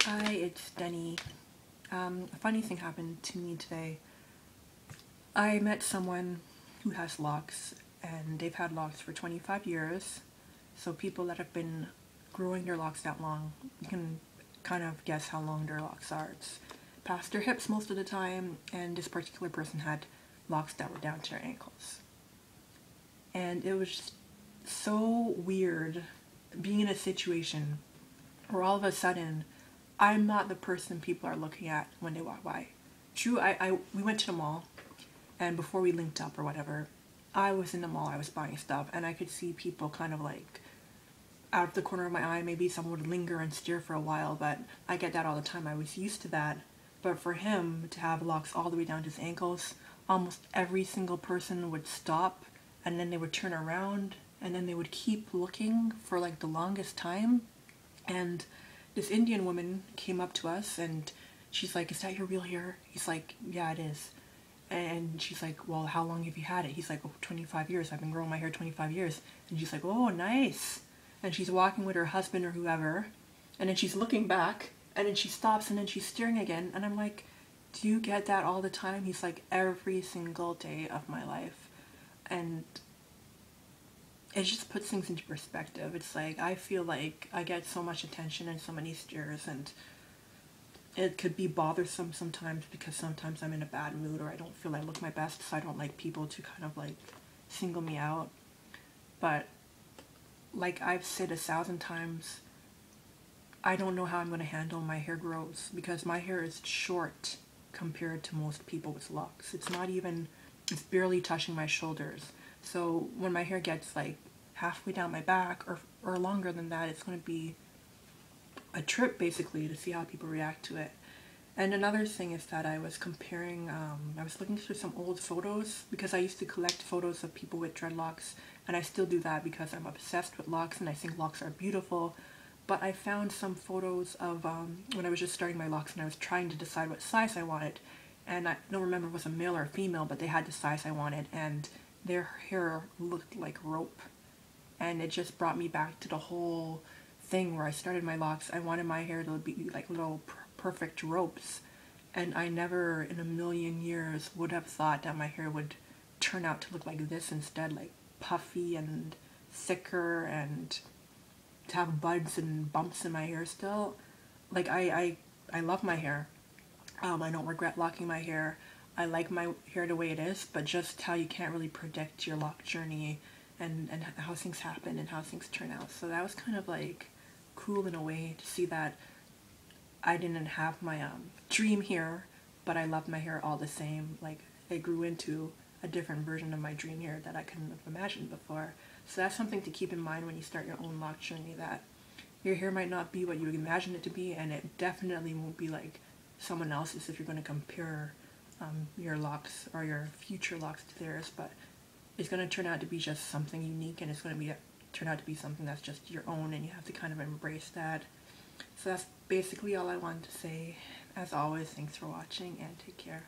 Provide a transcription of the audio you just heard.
Hi, it's Denny. A funny thing happened to me today. I met someone who has locks, and they've had locks for 25 years. So people that have been growing their locks that long, you can kind of guess how long their locks are. It's past their hips most of the time, and this particular person had locks that were down to their ankles. And it was just so weird being in a situation where all of a sudden I'm not the person people are looking at when they walk by. True, we went to the mall, and before we linked up or whatever, I was in the mall, I was buying stuff, and I could see people kind of like out of the corner of my eye. Maybe someone would linger and stare for a while, but I get that all the time. I was used to that. But for him to have locks all the way down to his ankles, almost every single person would stop, and then they would turn around, and then they would keep looking for like the longest time. And this Indian woman came up to us and she's like, "Is that your real hair?" He's like, "Yeah, it is." And she's like, "Well, how long have you had it?" He's like, "Oh, 25 years. I've been growing my hair 25 years. And she's like, "Oh, nice." And she's walking with her husband or whoever. And then she's looking back, and then she stops, and then she's staring again. And I'm like, "Do you get that all the time?" He's like, "Every single day of my life." And it just puts things into perspective. It's like, I feel like I get so much attention and so many stares, and it could be bothersome sometimes because sometimes I'm in a bad mood or I don't feel I look my best, so I don't like people to kind of like single me out. But like I've said 1,000 times, I don't know how I'm going to handle my hair grows because my hair is short compared to most people with locks. It's barely touching my shoulders. So when my hair gets like halfway down my back or longer than that, it's going to be a trip basically to see how people react to it. And another thing is that I was comparing, I was looking through some old photos because I used to collect photos of people with dreadlocks, and I still do that because I'm obsessed with locks and I think locks are beautiful. But I found some photos of when I was just starting my locks and I was trying to decide what size I wanted, and I don't remember if it was a male or a female, but they had the size I wanted, and their hair looked like rope. And it just brought me back to the whole thing where I started my locks. I wanted my hair to be like little perfect ropes, and I never in a million years would have thought that my hair would turn out to look like this instead, like puffy and thicker, and to have buds and bumps in my hair still. Like I love my hair. I don't regret locking my hair. I like my hair the way it is, but just how you can't really predict your lock journey and how things happen and how things turn out. So that was kind of like cool in a way to see that I didn't have my dream hair, but I loved my hair all the same. Like it grew into a different version of my dream hair that I couldn't have imagined before. So that's something to keep in mind when you start your own lock journey, that your hair might not be what you imagine it to be, and it definitely won't be like someone else's if you're going to compare your locks or your future locks to theirs. But it's going to turn out to be just something unique, and it's going to turn out to be something that's just your own, and you have to kind of embrace that. So that's basically all I wanted to say. As always, thanks for watching and take care.